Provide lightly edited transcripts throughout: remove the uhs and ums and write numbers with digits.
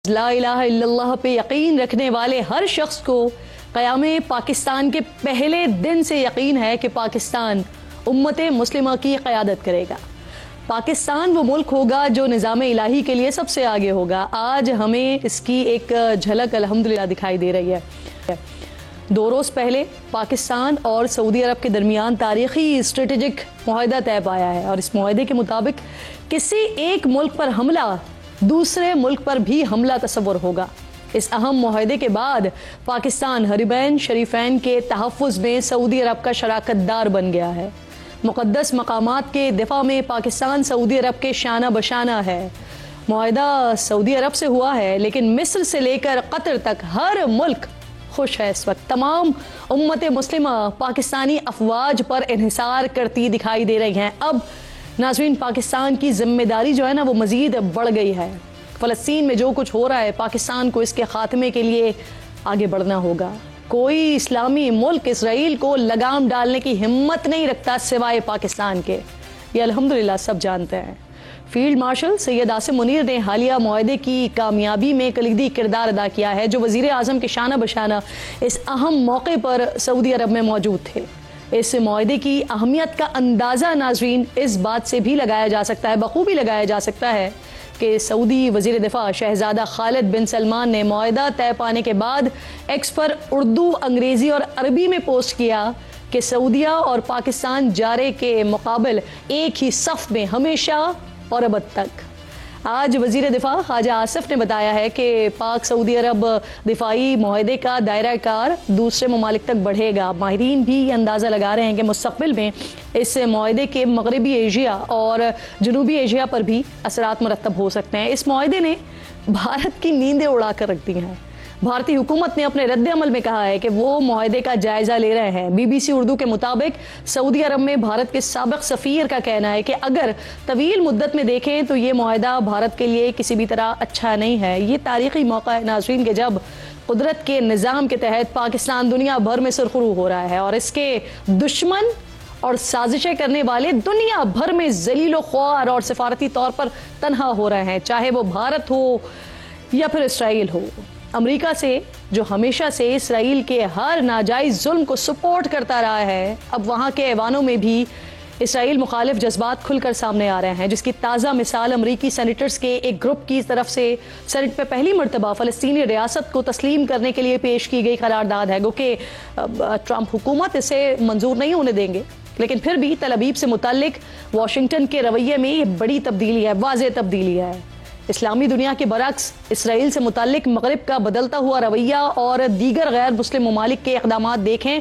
لا الہ الا اللہ پہ یقین رکھنے والے ہر شخص کو قیام پاکستان کے پہلے دن سے یقین ہے کہ پاکستان امت مسلمہ کی قیادت کرے گا۔ پاکستان وہ ملک ہوگا جو نظام الہی کے لیے سب سے آگے ہوگا۔ آج ہمیں اس کی ایک جھلک الحمدللہ دکھائی دے رہی ہے۔ 2 روز پہلے پاکستان اور سعودی عرب کے درمیان تاریخی اسٹریٹجک معاہدہ طے پایا ہے، اور اس معاہدے کے مطابق کسی ایک ملک پر حملہ دوسرے ملک پر بھی حملہ تصور ہوگا۔ اس اہم معاہدے کے بعد پاکستان حرمین شریفین کے تحفظ میں سعودی عرب کا شراکت دار بن گیا ہے۔ مقدس مقامات کے دفاع میں پاکستان سعودی عرب کے شانہ بشانہ ہے۔ معاہدہ سعودی عرب سے ہوا ہے، لیکن مصر سے لے کر قطر تک ہر ملک خوش ہے۔ اس وقت تمام امت مسلمہ پاکستانی افواج پر انحصار کرتی دکھائی دے رہی ہیں۔ اب ناظرین، پاکستان کی ذمہ داری جو ہے نا وہ مزید بڑھ گئی ہے۔ فلسطین میں جو کچھ ہو رہا ہے، پاکستان کو اس کے خاتمے کے لیے آگے بڑھنا ہوگا۔ کوئی اسلامی ملک اسرائیل کو لگام ڈالنے کی ہمت نہیں رکھتا سوائے پاکستان کے، یہ الحمدللہ سب جانتے ہیں۔ فیلڈ مارشل سید عاصم منیر نے حالیہ معاہدے کی کامیابی میں کلیدی کردار ادا کیا ہے، جو وزیر اعظم کے شانہ بشانہ اس اہم موقع پر سعودی عرب میں موجود تھے۔ اس معاہدے کی اہمیت کا اندازہ ناظرین اس بات سے بھی لگایا جا سکتا ہے، بخوبی لگایا جا سکتا ہے کہ سعودی وزیر دفاع شہزادہ خالد بن سلمان نے معاہدہ طے پانے کے بعد ایکس پر اردو، انگریزی اور عربی میں پوسٹ کیا کہ سعودیہ اور پاکستان جارے کے مقابل ایک ہی صف میں ہمیشہ اور ابد تک۔ آج وزیر دفاع خواجہ آصف نے بتایا ہے کہ پاک سعودی عرب دفاعی معاہدے کا دائرہ کار دوسرے ممالک تک بڑھے گا۔ ماہرین بھی یہ اندازہ لگا رہے ہیں کہ مستقبل میں اس معاہدے کے مغربی ایشیا اور جنوبی ایشیا پر بھی اثرات مرتب ہو سکتے ہیں۔ اس معاہدے نے بھارت کی نیندیں اڑا کر رکھ دی ہیں۔ بھارتی حکومت نے اپنے رد عمل میں کہا ہے کہ وہ معاہدے کا جائزہ لے رہے ہیں۔ BBC اردو کے مطابق سعودی عرب میں بھارت کے سابق سفیر کا کہنا ہے کہ اگر طویل مدت میں دیکھیں تو یہ معاہدہ بھارت کے لیے کسی بھی طرح اچھا نہیں ہے۔ یہ تاریخی موقع ہے ناظرین کہ جب قدرت کے نظام کے تحت پاکستان دنیا بھر میں سرخرو ہو رہا ہے، اور اس کے دشمن اور سازشیں کرنے والے دنیا بھر میں ذلیل و خوار اور سفارتی طور پر تنہا ہو رہے ہیں، چاہے وہ بھارت ہو یا پھر اسرائیل ہو۔ امریکہ سے جو ہمیشہ سے اسرائیل کے ہر ناجائز ظلم کو سپورٹ کرتا رہا ہے، اب وہاں کے ایوانوں میں بھی اسرائیل مخالف جذبات کھل کر سامنے آ رہے ہیں، جس کی تازہ مثال امریکی سینیٹرز کے ایک گروپ کی طرف سے سینٹ میں پہلی مرتبہ فلسطینی ریاست کو تسلیم کرنے کے لیے پیش کی گئی قرارداد ہے۔ گو کہ ٹرمپ حکومت اسے منظور نہیں ہونے دیں گے، لیکن پھر بھی تل ابیب سے متعلق واشنگٹن کے رویے میں یہ بڑی تبدیلی ہے، واضح تبدیلی ہے۔ اسلامی دنیا کے برعکس اسرائیل سے متعلق مغرب کا بدلتا ہوا رویہ اور دیگر غیر مسلم ممالک کے اقدامات دیکھیں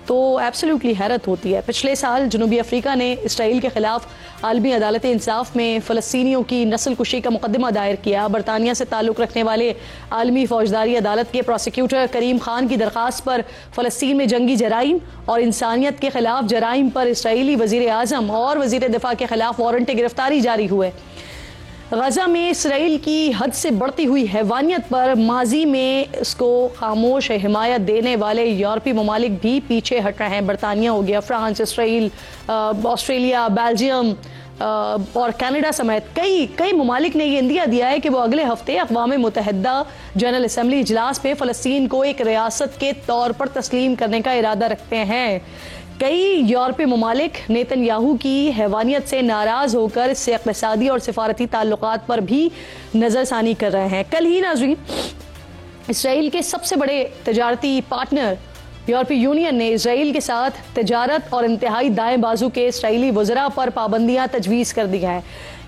تو ایبسلیوٹلی حیرت ہوتی ہے۔ پچھلے سال جنوبی افریقہ نے اسرائیل کے خلاف عالمی عدالت انصاف میں فلسطینیوں کی نسل کشی کا مقدمہ دائر کیا۔ برطانیہ سے تعلق رکھنے والے عالمی فوجداری عدالت کے پروسیکیوٹر کریم خان کی درخواست پر فلسطین میں جنگی جرائم اور انسانیت کے خلاف جرائم پر اسرائیلی وزیر اعظم اور وزیر دفاع کے خلاف وارنٹ گرفتاری جاری ہوئے۔ غزہ میں اسرائیل کی حد سے بڑھتی ہوئی حیوانیت پر ماضی میں اس کو خاموش حمایت دینے والے یورپی ممالک بھی پیچھے ہٹ رہے ہیں۔ برطانیہ ہو گیا، فرانس، اسرائیل، آسٹریلیا، بیلجیم اور کینیڈا سمیت کئی ممالک نے یہ اندیا دیا ہے کہ وہ اگلے ہفتے اقوام متحدہ جنرل اسمبلی اجلاس پہ فلسطین کو ایک ریاست کے طور پر تسلیم کرنے کا ارادہ رکھتے ہیں۔ کئی یورپی ممالک نیتن یاہو کی حیوانیت سے ناراض ہو کر اس سے اقتصادی اور سفارتی تعلقات پر بھی نظر ثانی کر رہے ہیں۔ کل ہی ناظرین، اسرائیل کے سب سے بڑے تجارتی پارٹنر یورپی یونین نے اسرائیل کے ساتھ تجارت اور انتہائی دائیں بازو کے اسرائیلی وزراء پر پابندیاں تجویز کر دی ہیں۔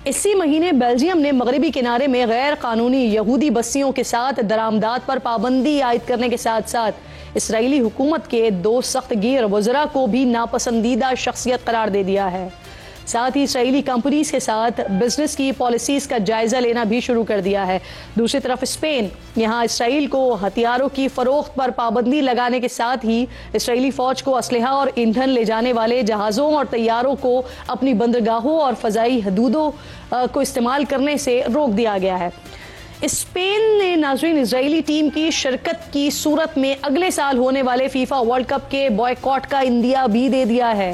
اسی مہینے بیلجیم نے مغربی کنارے میں غیر قانونی یہودی بستیوں کے ساتھ درآمدات پر پابندی عائد کرنے کے ساتھ ساتھ اسرائیلی حکومت کے 2 سخت گیر وزراء کو بھی ناپسندیدہ شخصیت قرار دے دیا ہے۔ ساتھ ہی اسرائیلی کمپنیز کے ساتھ بزنس کی پالیسیز کا جائزہ لینا بھی شروع کر دیا ہے۔ دوسری طرف اسپین یہاں اسرائیل کو ہتھیاروں کی فروخت پر پابندی لگانے کے ساتھ ہی اسرائیلی فوج کو اسلحہ اور ایندھن لے جانے والے جہازوں اور طیاروں کو اپنی بندرگاہوں اور فضائی حدودوں کو استعمال کرنے سے روک دیا گیا ہے۔ اسپین نے ناظرین اسرائیلی ٹیم کی شرکت کی صورت میں اگلے سال ہونے والے فیفا ورلڈ کپ کے بوائیکاٹ کا اندیا بھی دے دیا ہے۔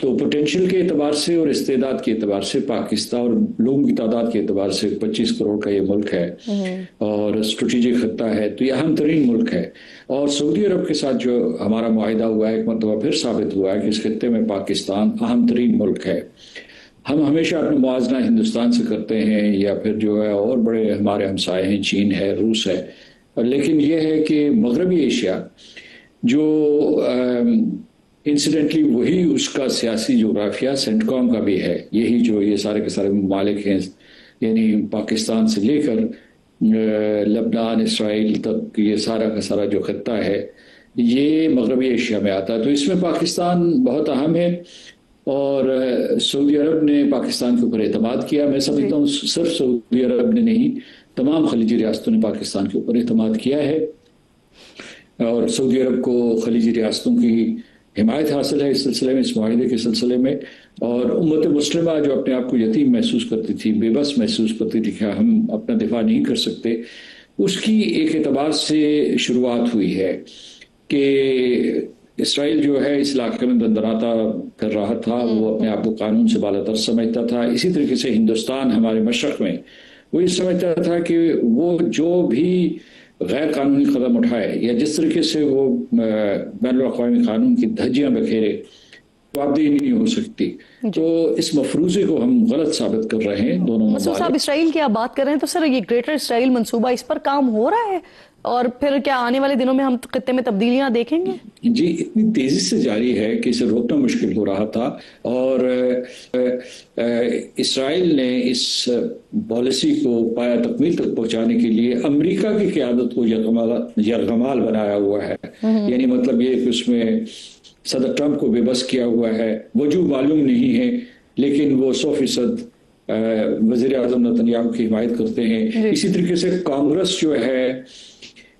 تو پوٹینشیل کے اعتبار سے اور استعداد کے اعتبار سے پاکستان اور لوگوں کی تعداد کے اعتبار سے 25 کروڑ کا یہ ملک ہے اور اسٹریٹجک خطہ ہے، تو یہ اہم ترین ملک ہے. اور سعودی عرب کے ساتھ جو ہمارا معاہدہ ہوا ہے ایک مرتبہ پھر ثابت ہوا ہے کہ اس خطے میں پاکستان اہم ترین ملک ہے. ہم ہمیشہ اپنا موازنہ ہندوستان سے کرتے ہیں یا پھر جو ہے اور بڑے ہمارے ہمسائے ہیں، چین ہے، روس ہے، لیکن یہ ہے کہ مغربی ایشیا جو انسیڈنٹلی وہی اس کا سیاسی جغرافیہ سینٹ کام کا بھی ہے، یہی جو یہ سارے کے سارے ممالک ہیں، یعنی پاکستان سے لے کر لبنان، اسرائیل تک یہ سارا کا سارا جو خطہ ہے یہ مغربی ایشیا میں آتا ہے. تو اس میں پاکستان بہت اہم ہے اور سعودی عرب نے پاکستان کے اوپر اعتماد کیا. میں سمجھتا ہوں صرف سعودی عرب نے نہیں، تمام خلیجی ریاستوں نے پاکستان کے اوپر اعتماد کیا ہے اور سعودی عرب کو خلیجی ریاستوں کی حمایت حاصل ہے اس سلسلے میں، اس معاہدے کے سلسلے میں. اور امت مسلمہ جو اپنے آپ کو یتیم محسوس کرتی تھی، بے بس محسوس کرتی تھی کہ ہم اپنا دفاع نہیں کر سکتے، اس کی ایک اعتبار سے شروعات ہوئی ہے کہ اسرائیل جو ہے اس علاقے میں دندناتا کر رہا تھا، وہ اپنے آپ کو قانون سے بالاتر سمجھتا تھا. اسی طریقے سے ہندوستان ہمارے مشرق میں وہ یہ سمجھتا تھا کہ وہ جو بھی غیر قانونی قدم اٹھائے یا جس طریقے سے وہ بین الاقوامی قانون کی دھجیاں بکھیرے، جوابدہی نہیں ہو سکتی. تو اس مفروضے کو ہم غلط ثابت کر رہے ہیں دونوں مسعود صاحب. اسرائیل کی آپ بات کر رہے ہیں تو سر یہ گریٹر اسرائیل منصوبہ، اس پر کام ہو رہا ہے اور پھر کیا آنے والے دنوں میں ہم خطے میں تبدیلیاں دیکھیں گے؟ جی اتنی تیزی سے جاری ہے کہ اسے روکنا مشکل ہو رہا تھا اور اسرائیل نے اس پالیسی کو پایا تکمیل تک پہنچانے کے لیے امریکہ کی قیادت کو یرغمال بنایا ہوا ہے. یعنی مطلب یہ کہ اس میں صدر ٹرمپ کو بے بس کیا ہوا ہے، وجوہ معلوم نہیں ہے لیکن وہ 100% وزیر اعظم نتنیاہو کی حمایت کرتے ہیں. اسی طریقے سے کانگریس جو ہے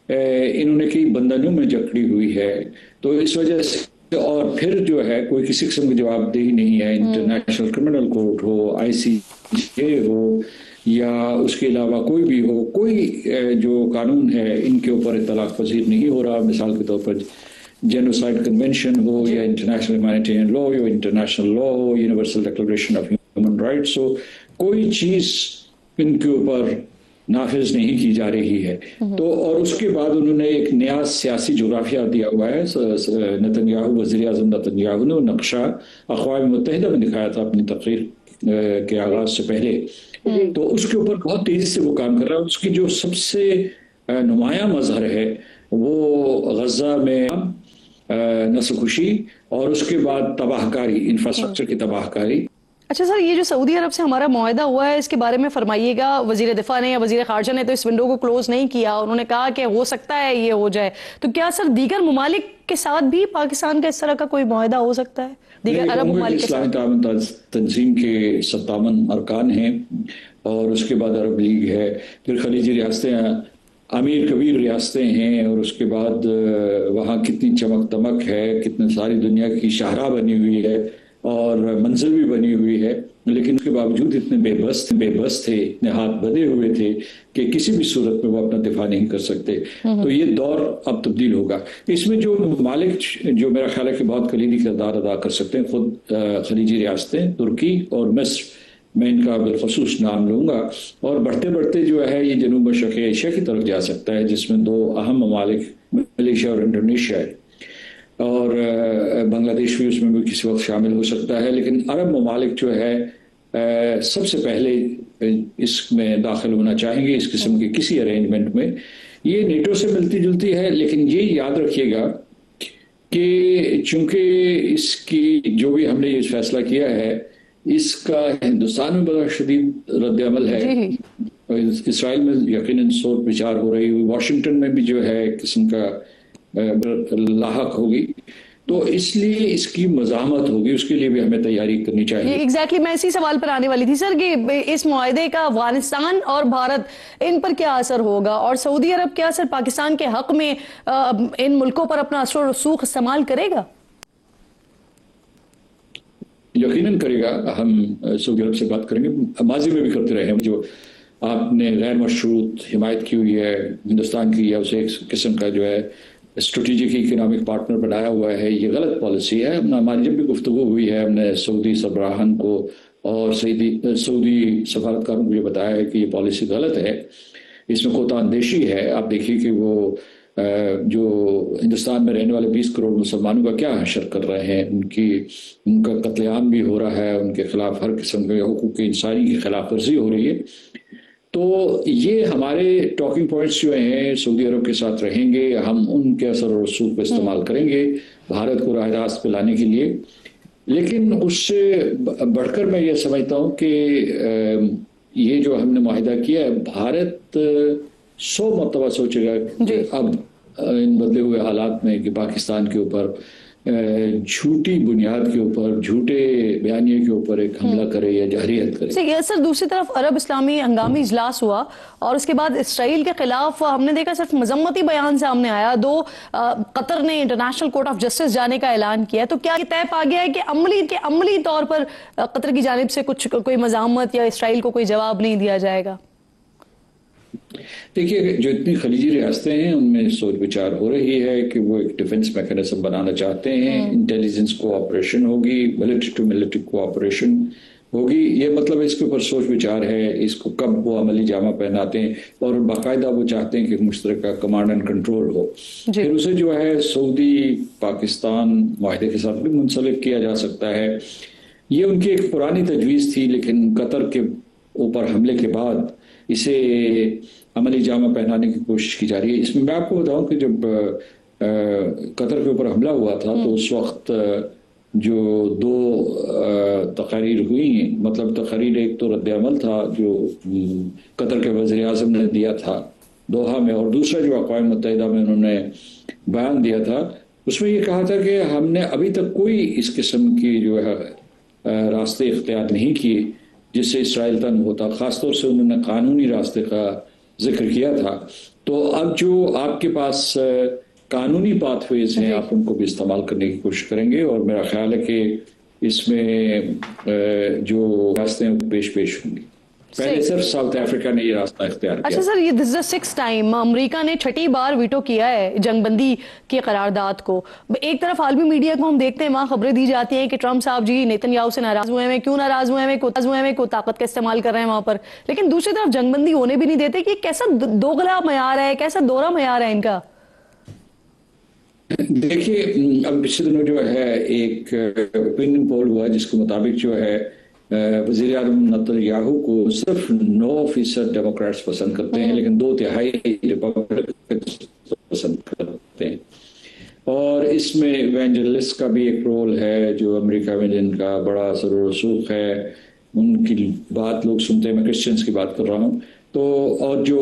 انہوں نے کئی بندنوں میں جکڑی ہوئی ہے، تو اس وجہ سے اور پھر جو ہے کوئی کسی قسم کی جواب دہی نہیں ہے. انٹرنیشنل کرمنل کورٹ ہو، ICJ ہو یا اس کے علاوہ کوئی بھی ہو، کوئی جو قانون ہے ان کے اوپر اطلاق پذیر نہیں ہو رہا. مثال کے طور پر جینوسائڈ کنونشن ہو یا انٹرنیشنل ہیومینیٹیرین لا یا انٹرنیشنل لا ہو، universal declaration of human rights ہو، کوئی چیز ان کے اوپر نافذ نہیں کی جا رہی ہے. تو اور اس کے بعد انہوں نے ایک نیا سیاسی جغرافیہ دیا ہوا ہے. نتنیاہو، وزیر اعظم نتنیاہو نے نقشہ اقوام متحدہ میں دکھایا تھا اپنی تقریر کے آغاز سے پہلے، تو اس کے اوپر بہت تیزی سے وہ کام کر رہا ہے. اس کی جو سب سے نمایاں مظہر ہے وہ غزہ میں نسل کشی اور اس کے بعد تباہ کاری، انفراسٹرکچر کی تباہ کاری. اچھا سر، یہ جو سعودی عرب سے ہمارا معاہدہ ہوا ہے اس کے بارے میں فرمائیے گا. وزیر دفاع نے یا وزیر خارجہ نے تو اس ونڈو کو کلوز نہیں کیا، انہوں نے کہا کہ ہو سکتا ہے یہ ہو جائے. تو کیا سر دیگر ممالک کے ساتھ بھی پاکستان کا اس طرح کا کوئی معاہدہ ہو سکتا ہے؟ دیگر عرب ممالک کے ساتھ اسلامی تعاون تنظیم کے 57 ارکان ہیں اور اس کے بعد عرب لیگ ہے، پھر خلیجی ریاستیں، امیر کبیر ریاستیں ہیں، اور اس کے بعد وہاں کتنی چمک دمک ہے، کتنے ساری دنیا کی شاہراہ بنی ہوئی ہے اور منزل بھی بنی ہوئی ہے، لیکن اس کے باوجود اتنے بے بس تھے، اتنے ہاتھ بدے ہوئے تھے کہ کسی بھی صورت میں وہ اپنا دفاع نہیں کر سکتے. تو یہ دور اب تبدیل ہوگا. اس میں جو ممالک جو میرا خیال ہے کہ بہت کلیدی کردار ادا کر سکتے ہیں، خود خلیجی ریاستیں، ترکی اور مصر، میں ان کا بالخصوص نام لوں گا. اور بڑھتے بڑھتے جو ہے یہ جنوب مشرق ایشیا کی طرف جا سکتا ہے، جس میں 2 اہم ممالک ملیشیا اور انڈونیشیا ہے، اور بنگلہ دیش بھی اس میں بھی کسی وقت شامل ہو سکتا ہے. لیکن عرب ممالک جو ہے سب سے پہلے اس میں داخل ہونا چاہیں گے اس قسم کے کسی ارینجمنٹ میں. یہ نیٹو سے ملتی جلتی ہے، لیکن یہ یاد رکھیے گا کہ چونکہ اس کی جو بھی ہم نے یہ فیصلہ کیا ہے اس کا ہندوستان میں بڑا شدید رد عمل ہے. اسرائیل میں یقیناً سوچ بچار ہو رہی ہوئی، واشنگٹن میں بھی جو ہے قسم کا لاحق ہوگی. تو اس لیے اس کی مزاحمت ہوگی، اس کے لیے بھی ہمیں تیاری کرنی چاہیے. ایگزیکٹلی میں اسی سوال پر آنے والی تھی سر کہ اس معاہدے کا افغانستان اور بھارت ان پر کیا اثر ہوگا، اور سعودی عرب کیا اثر پاکستان کے حق میں ان ملکوں پر اپنا اثر و رسوخ استعمال کرے گا؟ یقیناً کرے گا. ہم سعودی عرب سے بات کریں گے، ماضی میں بھی کرتے رہے ہیں. جو آپ نے غیر مشروط حمایت کی ہوئی ہے ہندوستان کی، یا اسے ایک قسم کا جو ہے اسٹریٹجک اکنامک پارٹنر بنایا ہوا ہے، یہ غلط پالیسی ہے. ہماری جب بھی گفتگو ہوئی ہے ہم نے سعودی سربراہان کو اور سعودی سفارتکاروں کو یہ بتایا ہے کہ یہ پالیسی غلط ہے، اس میں کوتاہ اندیشی ہے. آپ دیکھیے کہ وہ جو ہندوستان میں رہنے والے 20 کروڑ مسلمانوں کا کیا حشر کر رہے ہیں، ان کا قتل عام بھی ہو رہا ہے، ان کے خلاف ہر قسم کے حقوق انسانی کی خلاف ورزی ہو رہی ہے. تو یہ ہمارے ٹاکنگ پوائنٹس جو ہیں سعودی عرب کے ساتھ رہیں گے، ہم ان کے اثر و رسوخ کو استعمال کریں گے بھارت کو راہ راست پہ لانے کے لیے. لیکن اس سے بڑھ کر میں یہ سمجھتا ہوں کہ یہ جو ہم نے معاہدہ کیا ہے، بھارت 100 مرتبہ سوچے گا کہ اب ان بدلے ہوئے حالات میں کہ پاکستان کے اوپر جھوٹی بنیاد کے اوپر، جھوٹے بیانیے کے اوپر ایک حملہ کرے یا جہریت کرے. سر دوسری طرف عرب اسلامی ہنگامی اجلاس ہوا اور اس کے بعد اسرائیل کے خلاف ہم نے دیکھا صرف مذمتی بیان سامنے آیا. قطر نے انٹرنیشنل کورٹ آف جسٹس جانے کا اعلان کیا. تو کیا یہ طے پا گیا ہے کہ عملی طور پر قطر کی جانب سے کوئی مزاحمت یا اسرائیل کو کوئی جواب نہیں دیا جائے گا؟ دیکھیے جو اتنی خلیجی ریاستیں ہیں ان میں سوچ بچار ہو رہی ہے کہ وہ ایک ڈیفنس میکانزم بنانا چاہتے ہیں. انٹیلیجنس کوآپریشن ہوگی، ملٹری ٹو ملٹری کوآپریشن ہوگی. یہ مطلب اس کے اوپر سوچ بچار ہے، اس کو کب وہ عملی جامہ پہناتے ہیں، اور باقاعدہ وہ چاہتے ہیں کہ مشترکہ کمانڈ اینڈ کنٹرول ہو. پھر اسے جو ہے سعودی پاکستان معاہدے کے ساتھ بھی منسلک کیا جا سکتا ہے. یہ ان کی ایک پرانی تجویز تھی، لیکن قطر کے اوپر حملے کے بعد اسے عملی جامہ پہنانے کی کوشش کی جا رہی ہے. اس میں آپ کو بتاؤں کہ جب قطر کے اوپر حملہ ہوا تھا تو اس وقت جو 2 تقاریر ہوئی، مطلب تقاریر ایک تو رد عمل تھا جو قطر کے وزیر اعظم نے دیا تھا دوحہ میں، اور دوسرا جو اقوام متحدہ میں انہوں نے بیان دیا تھا، اس میں یہ کہا تھا کہ ہم نے ابھی تک کوئی اس قسم کی جو ہے راستے اختیار نہیں کیے جس سے اسرائیل تنگ ہوتا. خاص طور سے انہوں نے قانونی راستے کا ذکر کیا تھا. تو اب جو آپ کے پاس قانونی پاتھ ویز ہیں آپ ان کو بھی استعمال کرنے کی کوشش کریں گے، اور میرا خیال ہے کہ اس میں جو راستے ہیں پیش ہوں گی. پہلے صرف ساؤتھ افریقہ نے یہ راستہ اختیار کیا. اچھا سر، یہ دس از 6th ٹائم امریکہ نے 6ٹھی بار ویٹو کیا ہے جنگ بندی کی قرارداد کو. ایک طرف عالمی میڈیا کو ہم دیکھتے ہیں وہاں خبریں دی جاتی ہیں کہ ٹرمپ صاحب جی نیتن یاہو سے ناراض ہوئے ہیں، کیوں ناراض ہوئے ہیں، کو طاقت کا استعمال کر رہے ہیں وہاں پر، لیکن دوسری طرف جنگ بندی ہونے بھی نہیں دیتے. کہ کیسا دوغلا معیار ہے، کیسا دوہرا معیار ہے ان کا؟ دیکھیے اب پچھلے دنوں جو ہے ایک اوپینین پول ہوا جس کے مطابق جو ہے وزیر اعظم نیتن یاہو کو صرف 9% ڈیموکریٹس پسند کرتے ہیں، لیکن 2/3 ریپبلکنز پسند کرتے ہیں. اور اس میں ایونجلسٹ کا بھی ایک رول ہے جو امریکہ میں جن کا بڑا اثر و رسوخ ہے، ان کی بات لوگ سنتے ہیں. میں کرسچنس کی بات کر رہا ہوں. تو اور جو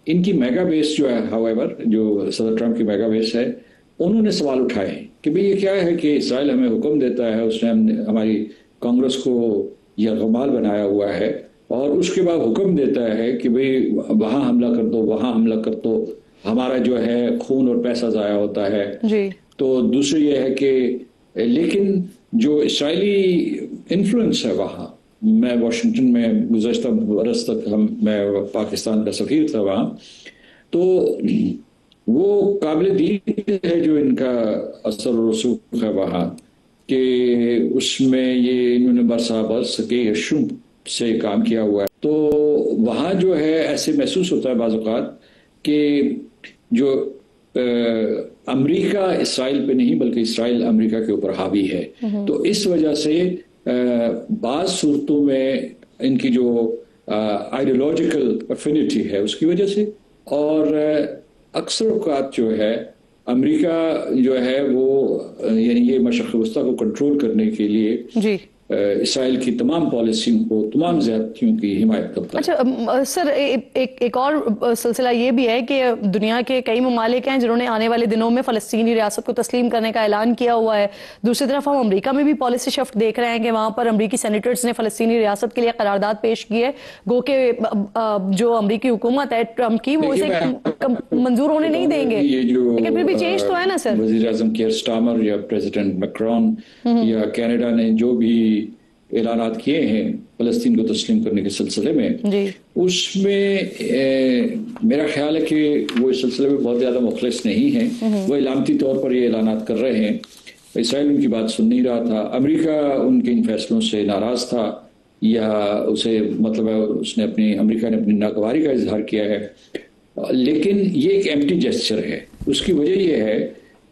ان کی میگا بیس جو ہے ہوایور جو صدر ٹرمپ کی میگا بیس ہے، انہوں نے سوال اٹھائے ہیں کہ بھئی یہ کیا ہے کہ اسرائیل ہمیں حکم دیتا ہے، اس نے ہماری کانگریس کو یرغمال بنایا ہوا ہے، اور اس کے بعد حکم دیتا ہے کہ بھئی وہاں حملہ کر دو، وہاں حملہ کر دو، ہمارا جو ہے خون اور پیسہ ضائع ہوتا ہے. تو دوسری یہ ہے کہ لیکن جو اسرائیلی انفلوئنس ہے وہاں، میں واشنگٹن میں گزشتہ برس تک میں پاکستان کا سفیر تھا وہاں، تو وہ قابل دید ہے جو ان کا اثر و رسوخ ہے وہاں، کہ اس میں یہ انہوں نے برس کے شم سے کام کیا ہوا ہے. تو وہاں جو ہے ایسے محسوس ہوتا ہے بعض اوقات کہ جو امریکہ اسرائیل پہ نہیں بلکہ اسرائیل امریکہ کے اوپر حاوی ہے. تو اس وجہ سے بعض صورتوں میں ان کی جو آئیڈیولوجیکل افینٹی ہے اس کی وجہ سے، اور اکثر اوقات جو ہے امریکہ جو ہے وہ یعنی یہ مشرق وسطیٰ کو کنٹرول کرنے کے لیے اسرائیل کی تمام پالیسیوں کو، تمام زیادتیوں کی حمایت کرتا ہے. اچھا سر، ایک اور سلسلہ یہ بھی ہے کہ دنیا کے کئی ممالک ہیں جنہوں نے آنے والے دنوں میں فلسطینی ریاست کو تسلیم کرنے کا اعلان کیا ہوا ہے. دوسری طرف ہم امریکہ میں بھی پالیسی شفٹ دیکھ رہے ہیں کہ وہاں پر امریکی سینیٹرز نے فلسطینی ریاست کے لیے قرارداد پیش کی ہے. گو کہ جو امریکی حکومت ہے ٹرمپ کی، وہ اسے منظور ہونے نہیں دیں گے، لیکن پھر بھی چینج تو ہے نا سر. وزیر اعظم کیئر سٹارمر یا پریزیڈنٹ میکرون یا کینیڈا نے جو بھی اعلانات کیے ہیں فلسطین کو تسلیم کرنے کے سلسلے میں اس میں میرا خیال ہے کہ وہ اس سلسلے میں بہت زیادہ مخلص نہیں ہیں. وہ علامتی طور پر یہ اعلانات کر رہے ہیں. اسرائیل ان کی بات سن نہیں رہا تھا. امریکہ ان کے ان فیصلوں سے ناراض تھا یا اسے مطلب اس نے امریکہ نے اپنی ناگواری کا اظہار کیا ہے. لیکن یہ ایک ایمٹی جیسچر ہے. اس کی وجہ یہ ہے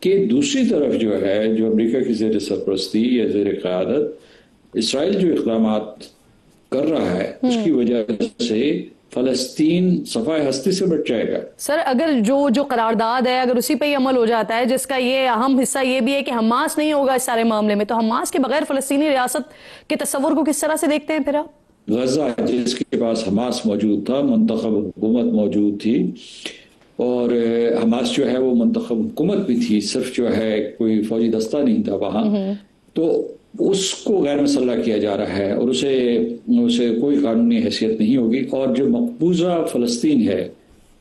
کہ دوسری طرف جو امریکہ کی زیر سرپرستی یا زیر قیادت اسرائیل جو اقدامات کر رہا ہے اس کی وجہ سے فلسطین صفائے ہستی سے بچ جائے گا. سر اگر جو قرارداد ہے اگر اسی پہ ہی عمل ہو جاتا ہے جس کا یہ اہم حصہ یہ بھی ہے کہ حماس نہیں ہوگا اس سارے معاملے میں، تو حماس کے بغیر فلسطینی ریاست کے تصور کو کس طرح سے دیکھتے ہیں پھر آپ؟ غزہ جس کے پاس حماس موجود تھا، منتخب حکومت موجود تھی، اور حماس جو ہے وہ منتخب حکومت بھی تھی، صرف جو ہے کوئی فوجی دستہ نہیں تھا وہاں، تو اس کو غیر مسلح کیا جا رہا ہے اور اسے کوئی قانونی حیثیت نہیں ہوگی. اور جو مقبوضہ فلسطین ہے،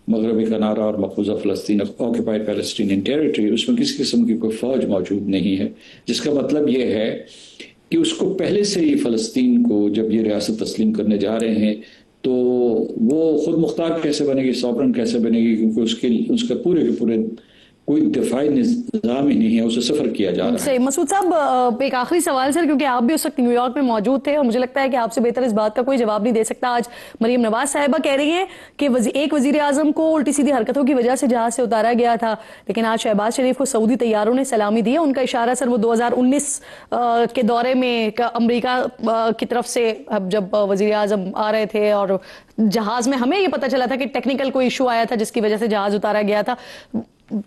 مغربی کنارہ اور مقبوضہ فلسطین آکوپائڈ پیلسٹینین ٹیریٹری، اس میں کسی قسم کی کوئی فوج موجود نہیں ہے، جس کا مطلب یہ ہے کہ اس کو پہلے سے ہی فلسطین کو جب یہ ریاست تسلیم کرنے جا رہے ہیں تو وہ خود مختار کیسے بنے گی، سوورن کیسے بنے گی، کیونکہ اس کے پورے کے پورے کوئی دفاعی نظام ہی نہیں ہے، اسے سفر کیا جا رہا ہے. مسعود صاحب ایک آخری سوال سر، کیونکہ آپ بھی اس وقت نیو یارک میں موجود تھے اور مجھے لگتا ہے کہ آپ سے بہتر اس بات کا کوئی جواب نہیں دے سکتا. آج مریم نواز صاحبہ کہہ رہی ہیں کہ ایک وزیر اعظم کو الٹی سیدھی حرکتوں کی وجہ سے جہاز سے اتارا گیا تھا، لیکن آج شہباز شریف کو سعودی طیاروں نے سلامی دی ہے. ان کا اشارہ سر وہ 2019 کے دورے میں امریکہ کی طرف سے جب وزیر اعظم آ رہے تھے اور جہاز میں ہمیں یہ پتہ چلا تھا کہ ٹیکنیکل کوئی ایشو آیا تھا جس کی وجہ سے جہاز اتارا گیا تھا.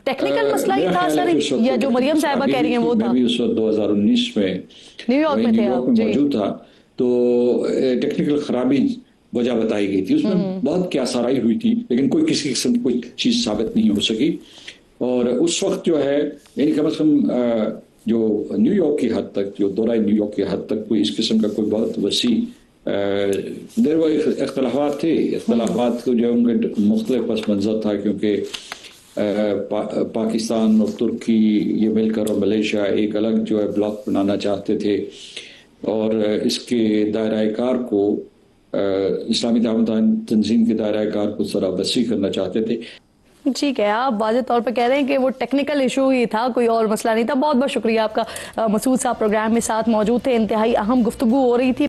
ٹیکنیکل مسئلہ ہی تھا سر یا جو مریم صاحبہ کہہ رہی ہیں وہ تھا؟ میں بھی اس وقت 2019 میں نیو یارک میں تھے آپ موجود تھا، تو ٹیکنیکل خرابی وجہ بتائی گئی تھی، اس میں بہت کیا سارائی ہوئی تھی، لیکن کوئی کسی قسم کی کوئی چیز ثابت نہیں ہو سکی. اور اس وقت جو ہے یعنی کم از کم جو نیو یارک کی حد تک، جو دورہ نیو یارک کی حد تک کوئی اس قسم کا کوئی بہت وسیع اختلافات تھے. اختلافات کو جو ان کے مختلف پس منظر تھا، کیونکہ پاکستان اور ترکی یہ مل کر اور ملیشیا ایک الگ جو ہے بلاک بنانا چاہتے تھے اور اس کے دائرہ کار کو اسلامی تعاون تنظیم کے دائرہ کار کو ذرا وسیع کرنا چاہتے تھے. ٹھیک ہے، آپ واضح طور پہ کہہ رہے ہیں کہ وہ ٹیکنیکل ایشو ہی تھا، کوئی اور مسئلہ نہیں تھا. بہت بہت شکریہ آپ کا. مسعود صاحب پروگرام میں ساتھ موجود تھے، انتہائی اہم گفتگو ہو رہی تھی.